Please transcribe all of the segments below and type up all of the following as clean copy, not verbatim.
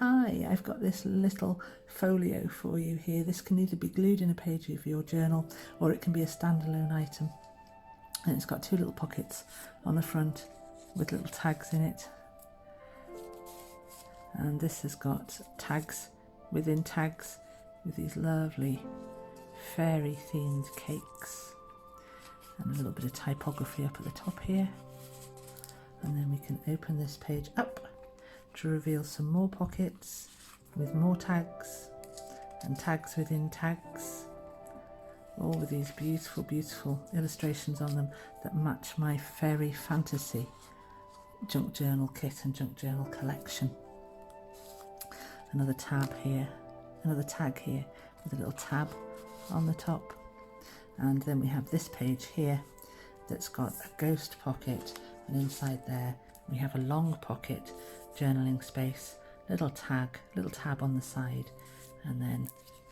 Hi, I've got this little folio for you here. This can either be glued in a page of your journal or it can be a standalone item. And it's got two little pockets on the front with little tags in it. And this has got tags within tags with these lovely fairy themed cakes. And a little bit of typography up at the top here. And then we can open this page up to reveal some more pockets with more tags and tags within tags, all with these beautiful, beautiful illustrations on them that match my fairy fantasy junk journal kit and junk journal collection. Another tab here, another tag here with a little tab on the top. And then we have this page here that's got a ghost pocket, and inside there we have a long pocket journaling space, little tab on the side, and then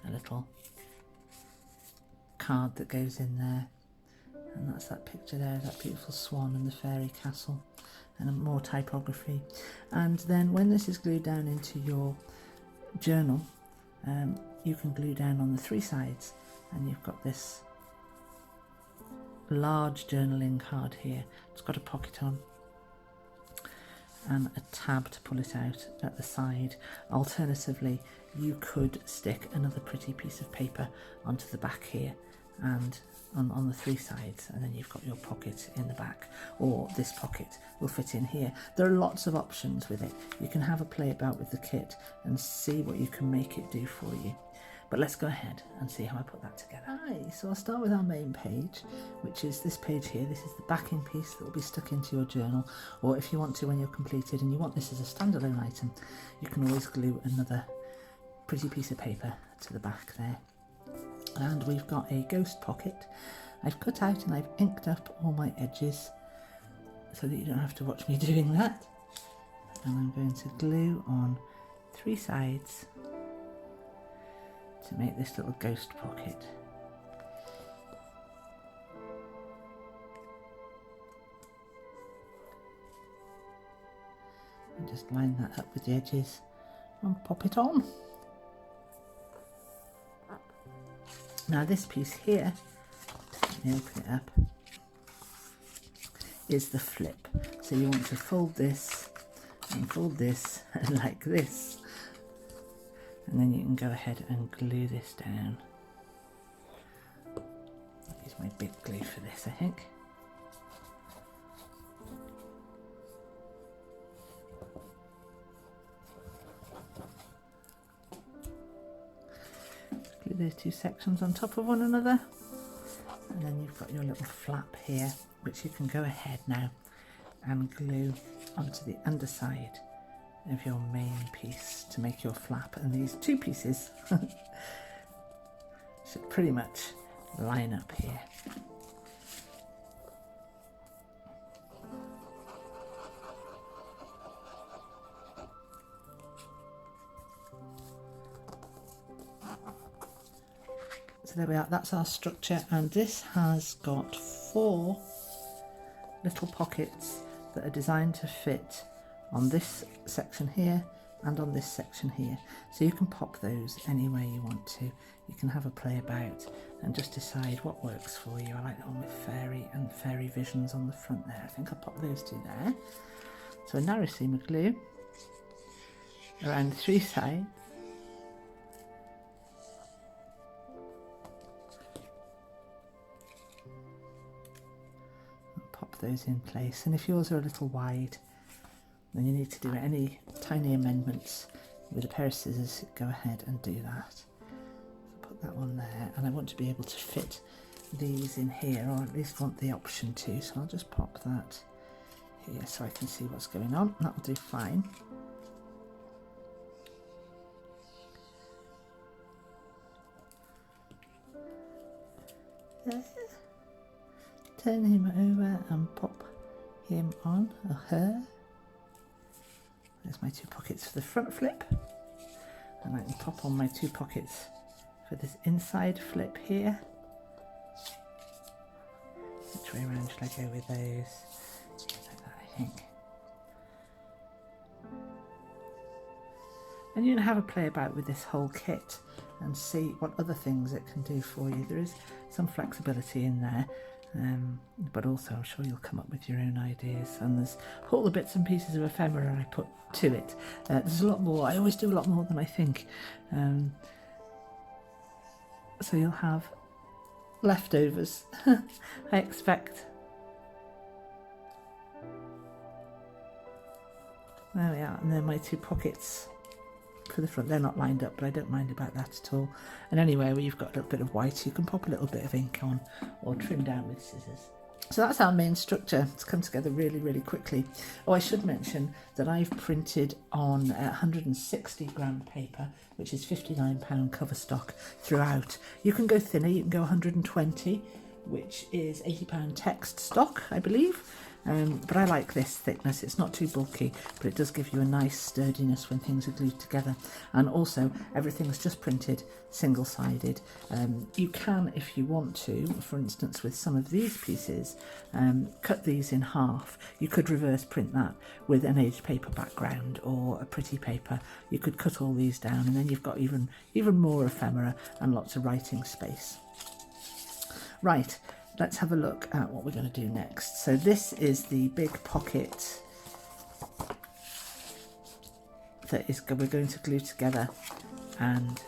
a little card that goes in there, and that's that picture there, that beautiful swan and the fairy castle, and more typography. And then when this is glued down into your journal, you can glue down on the three sides, and you've got this large journaling card here. It's got a pocket on and a tab to pull it out at the side. Alternatively, you could stick another pretty piece of paper onto the back here and on the three sides, and then you've got your pocket in the back, or this pocket will fit in here. There are lots of options with it. You can have a play about with the kit and see what you can make it do for you. But let's go ahead and see how I put that together. Hi, so I'll start with our main page, which is this page here. This is the backing piece that will be stuck into your journal, or if you want to, when you're completed and you want this as a standalone item, you can always glue another pretty piece of paper to the back there. And we've got a ghost pocket. I've cut out and I've inked up all my edges so that you don't have to watch me doing that. And I'm going to glue on three sides to make this little ghost pocket. And just line that up with the edges and pop it on. Now this piece here, let me open it up, is the flip. So you want to fold this and like this. And then you can go ahead and glue this down. I'll use my big glue for this, I think. Glue those two sections on top of one another. And then you've got your little flap here, which you can go ahead now and glue onto the underside of your main piece to make your flap. And these two pieces should pretty much line up here. So there we are, that's our structure, and this has got 4 little pockets that are designed to fit on this section here and on this section here. So you can pop those anywhere you want to. You can have a play about and just decide what works for you. I like the one with fairy and fairy visions on the front there. I think I'll pop those two there. So a narrow seam of glue around 3 sides. Pop those in place, and if yours are a little wide, then you need to do any tiny amendments with a pair of scissors, go ahead and do that. So put that one there, and I want to be able to fit these in here, or at least want the option to, so I'll just pop that here so I can see what's going on. That'll do fine. There. Turn him over and pop him on, or her. There's my 2 pockets for the front flip, and I can pop on my 2 pockets for this inside flip here. Which way around should I go with those? Like that, I think. and you can have a play about with this whole kit and see what other things it can do for you. There is some flexibility in there, but also I'm sure you'll come up with your own ideas, and there's all the bits and pieces of ephemera I put to it. There's a lot more. I always do a lot more than I think, so you'll have leftovers. I expect. There we are, and then my two pockets for the front. They're not lined up, but I don't mind about that at all. And anywhere where you've got a little bit of white, you can pop a little bit of ink on or trim down with scissors. So that's our main structure. It's come together really, really quickly. Oh, I should mention that I've printed on 160 gram paper, which is £59 cover stock throughout. You can go thinner, you can go 120, which is £80 text stock, I believe. But I like this thickness. It's not too bulky, but it does give you a nice sturdiness when things are glued together. And also everything's just printed single-sided. You can, if you want to, for instance with some of these pieces, cut these in half. You could reverse print that with an aged paper background or a pretty paper. You could cut all these down, and then you've got even more ephemera and lots of writing space. Right. Let's have a look at what we're going to do next. So this is the big pocket that we're going to glue together, and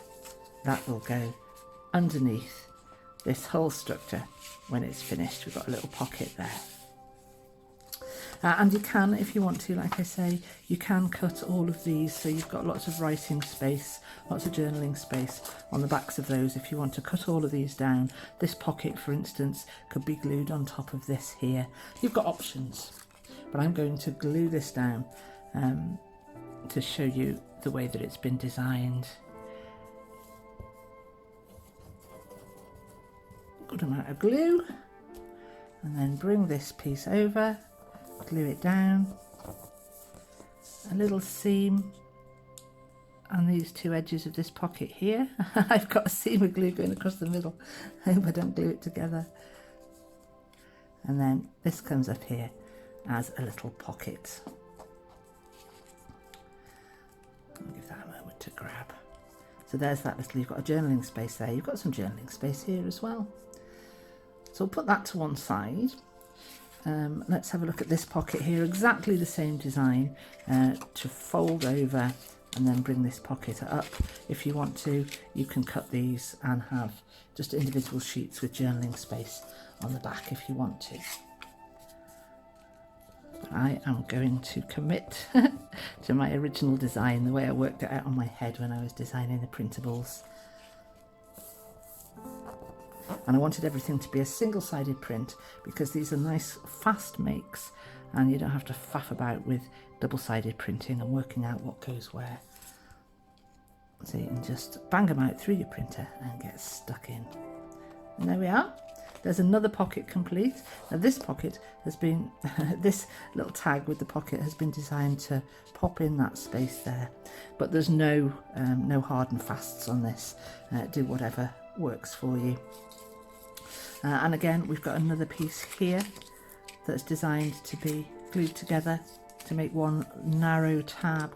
that will go underneath this whole structure when it's finished. We've got a little pocket there. And you can, if you want to, like I say, you can cut all of these so you've got lots of writing space, lots of journaling space on the backs of those if you want to cut all of these down. This pocket, for instance, could be glued on top of this here. You've got options, but I'm going to glue this down to show you the way that it's been designed. Good amount of glue, and then bring this piece over. Glue it down, a little seam on these two edges of this pocket here. I've got a seam of glue going across the middle. I hope I don't glue it together. And then this comes up here as a little pocket. I'll give that a moment to grab. So there's that little, you've got a journaling space there. You've got some journaling space here as well. So we'll put that to one side. Let's have a look at this pocket here, exactly the same design, to fold over and then bring this pocket up. If you want to, you can cut these and have just individual sheets with journaling space on the back if you want to. I am going to commit to my original design, the way I worked it out on my head when I was designing the printables. And I wanted everything to be a single-sided print because these are nice fast makes and you don't have to faff about with double-sided printing and working out what goes where. So you can just bang them out through your printer and get stuck in. And there we are. There's another pocket complete. Now this pocket has been, this little tag with the pocket has been designed to pop in that space there. But there's no hard and fasts on this. Do whatever works for you. And again, we've got another piece here that's designed to be glued together to make one narrow tag.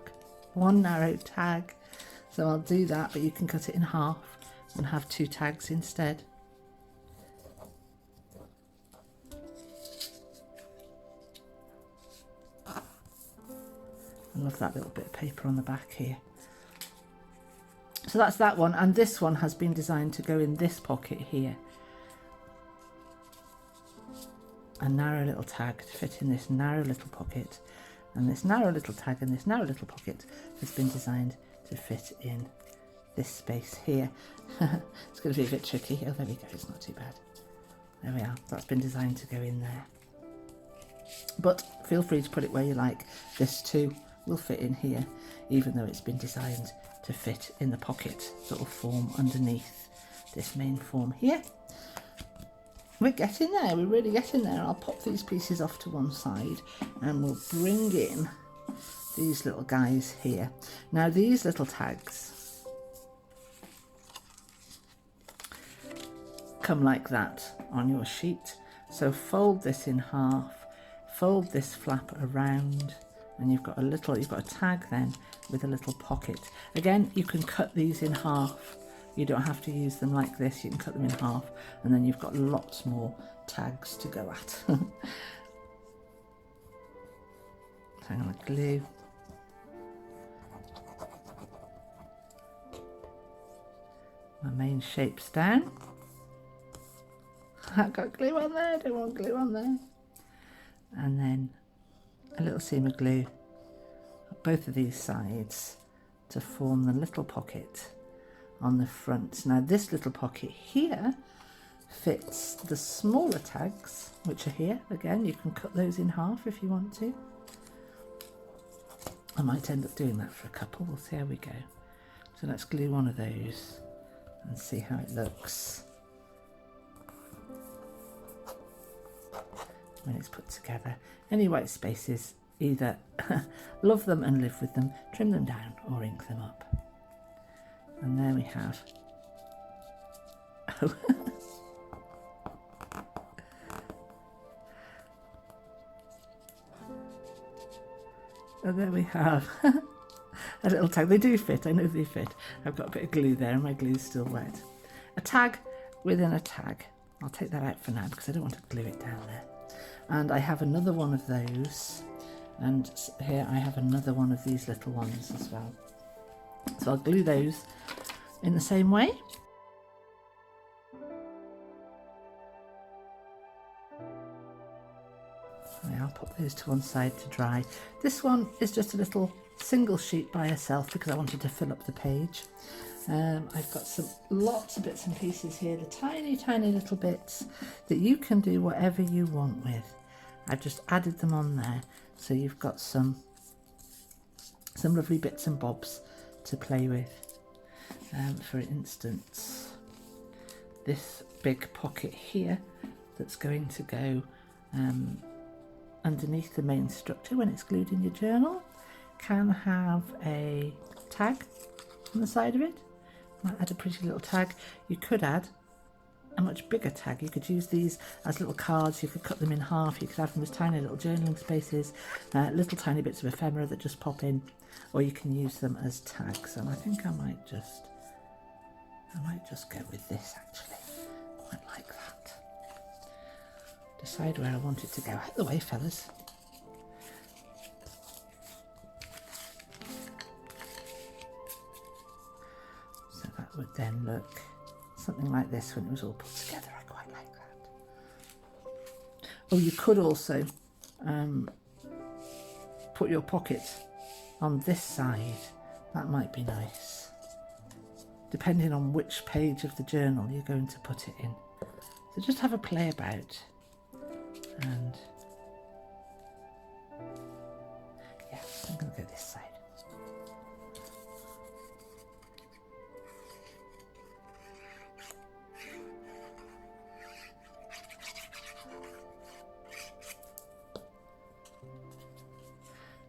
So I'll do that, but you can cut it in half and have two tags instead. I love that little bit of paper on the back here. So that's that one, and this one has been designed to go in this pocket here. A narrow little tag to fit in this narrow little pocket, and this narrow little tag and this narrow little pocket has been designed to fit in this space here. It's going to be a bit tricky. Oh, there we go, it's not too bad. There we are, that's been designed to go in there. But feel free to put it where you like. This too will fit in here, even though it's been designed to fit in the pocket that will form underneath this main form here. We're getting there, we're really getting there. I'll pop these pieces off to one side and we'll bring in these little guys here. Now these little tags come like that on your sheet. So fold this in half, fold this flap around and you've got a tag then with a little pocket. Again, you can cut these in half. You don't have to use them like this. You can cut them in half, and then you've got lots more tags to go at. So I'm going to glue. My main shapes down. I've got glue on there, don't want glue on there. And then a little seam of glue at both of these sides to form the little pocket on the front. Now this little pocket here fits the smaller tags, which are here. Again, you can cut those in half if you want to. I might end up doing that for a couple, we'll see how we go. So let's glue one of those and see how it looks when it's put together. Any white spaces, either love them and live with them, trim them down, or ink them up. And there we have. Oh. And there we have a little tag. They do fit, I know they fit. I've got a bit of glue there and my glue's still wet. A tag within a tag. I'll take that out for now because I don't want to glue it down there. And I have another one of those, and here I have another one of these little ones as well. So I'll glue those in the same way. I'll put those to one side to dry. This one is just a little single sheet by itself because I wanted to fill up the page. I've got lots of bits and pieces here, the tiny little bits that you can do whatever you want with. I've just added them on there, so you've got some lovely bits and bobs to play with. For instance, this big pocket here that's going to go underneath the main structure when it's glued in your journal can have a tag on the side of it. Might add a pretty little tag. You could add a much bigger tag. You could use these as little cards. You could cut them in half. You could have them as tiny little journaling spaces, little tiny bits of ephemera that just pop in, or you can use them as tags. And I think I might just go with this actually. Quite like that. Decide where I want it to go. Out of the way, fellas. So that would then look something like this when it was all put together. I quite like that. Oh, you could also put your pocket on this side. That might be nice, depending on which page of the journal you're going to put it in. So just have a play about. And yeah, I'm going to go this side.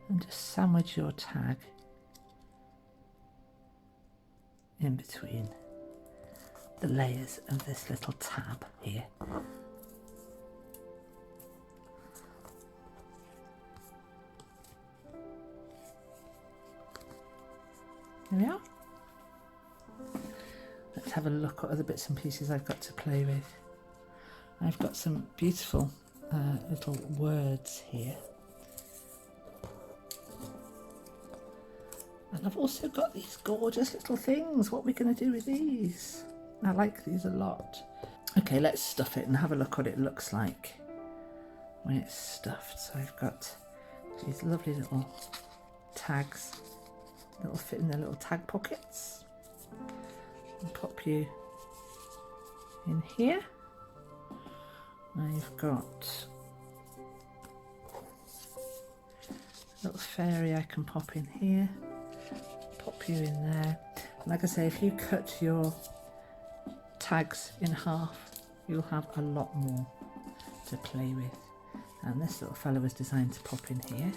And just sandwich your tag in between the layers of this little tab here. There we are. Let's have a look at other bits and pieces I've got to play with. I've got some beautiful little words here. And I've also got these gorgeous little things. What are we going to do with these? I like these a lot. Okay, let's stuff it and have a look what it looks like when it's stuffed. So I've got these lovely little tags that'll fit in their little tag pockets. I'll pop you in here. I've got a little fairy I can pop in here. Pop you in there. Like I say, if you cut your tags in half, you'll have a lot more to play with. And this little fellow was designed to pop in here.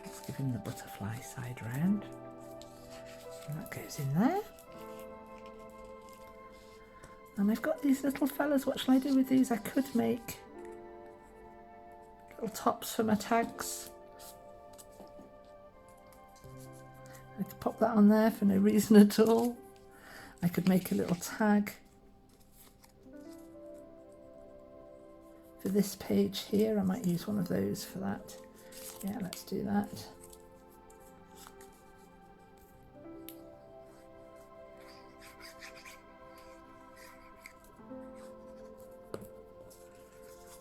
Let's give him the butterfly side round. And that goes in there. And I've got these little fellas. What shall I do with these? I could make little tops for my tags. I could pop that on there for no reason at all. I could make a little tag for this page here. I might use one of those for that. Yeah, let's do that.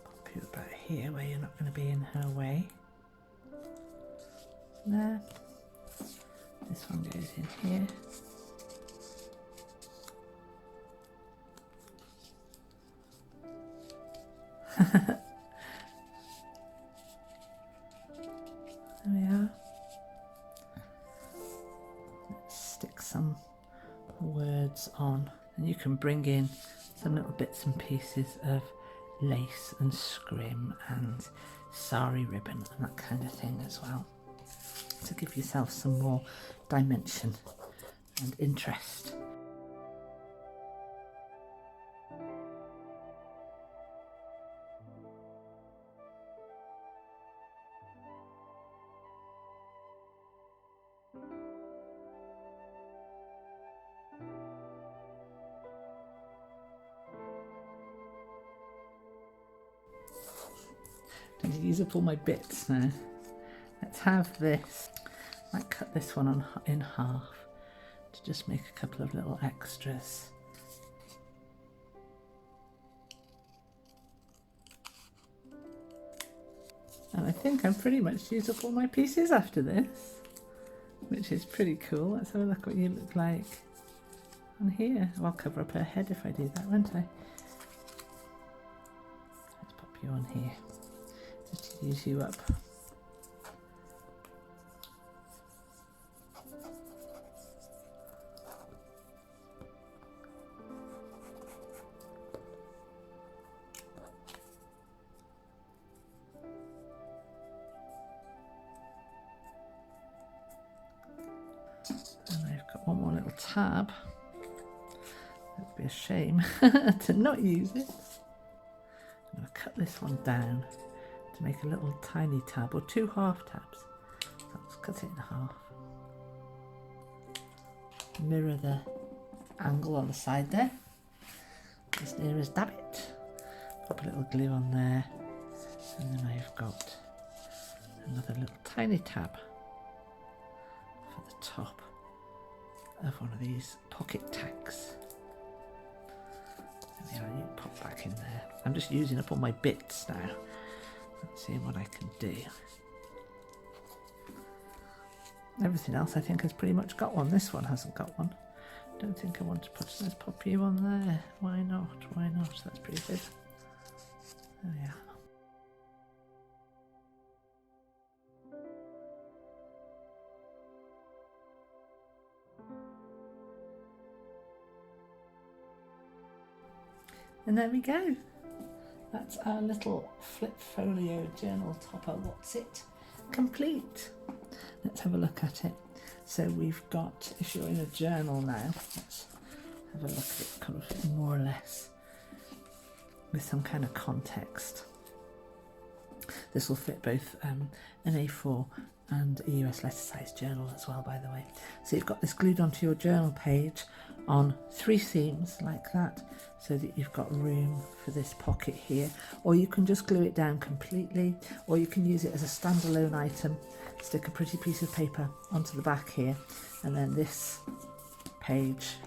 Pop you about here where you're not going to be in her way. There. This one goes in here. There we are. Let's stick some words on, and you can bring in some little bits and pieces of lace and scrim and sari ribbon and that kind of thing as well, to give yourself some more dimension and interest. I'm going to use up all my bits now. Let's have this. I might cut this one in half to just make a couple of little extras. And I think I'm pretty much used up all my pieces after this, which is pretty cool. Let's have a look what you look like on here. I'll cover up her head if I do that, won't I? Let's pop you on here just to use you up. And I've got one more little tab. It would be a shame to not use it. I'm going to cut this one down to make a little tiny tab, or 2 half tabs. So let's cut it in half. Mirror the angle on the side there, as near as dab it. Pop a little glue on there, and then I've got another little tiny tab for the top of one of these pocket tags. And there, you pop back in there. I'm just using up all my bits now. Let's see what I can do. Everything else I think has pretty much got one. This one hasn't got one. Don't think I want to put, let's pop you on there. Why not? Why not? That's pretty good. There we are. And there we go. That's our little flip folio journal topper. What's it? Complete. Let's have a look at it. So we've got, if you're in a journal now, let's have a look at it kind of more or less with some kind of context. This will fit both an A4 and a US letter size journal as well, by the way. So you've got this glued onto your journal page on 3 seams like that, so that you've got room for this pocket here, or you can just glue it down completely, or you can use it as a standalone item. Stick a pretty piece of paper onto the back here, and then this page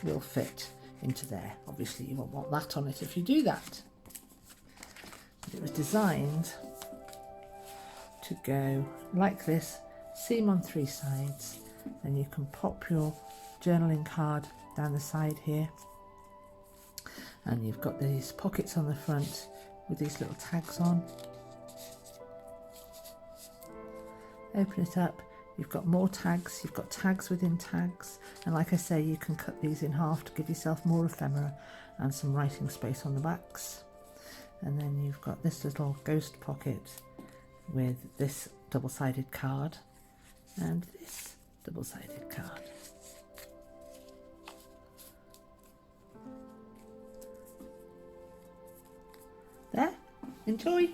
will fit into there. Obviously you won't want that on it if you do that. But it was designed to go like this, seam on 3 sides, then you can pop your journaling card down the side here, and you've got these pockets on the front with these little tags on. Open it up, you've got more tags, you've got tags within tags, and like I say, you can cut these in half to give yourself more ephemera and some writing space on the backs. And then you've got this little ghost pocket with this double-sided card and this double-sided card. There, enjoy!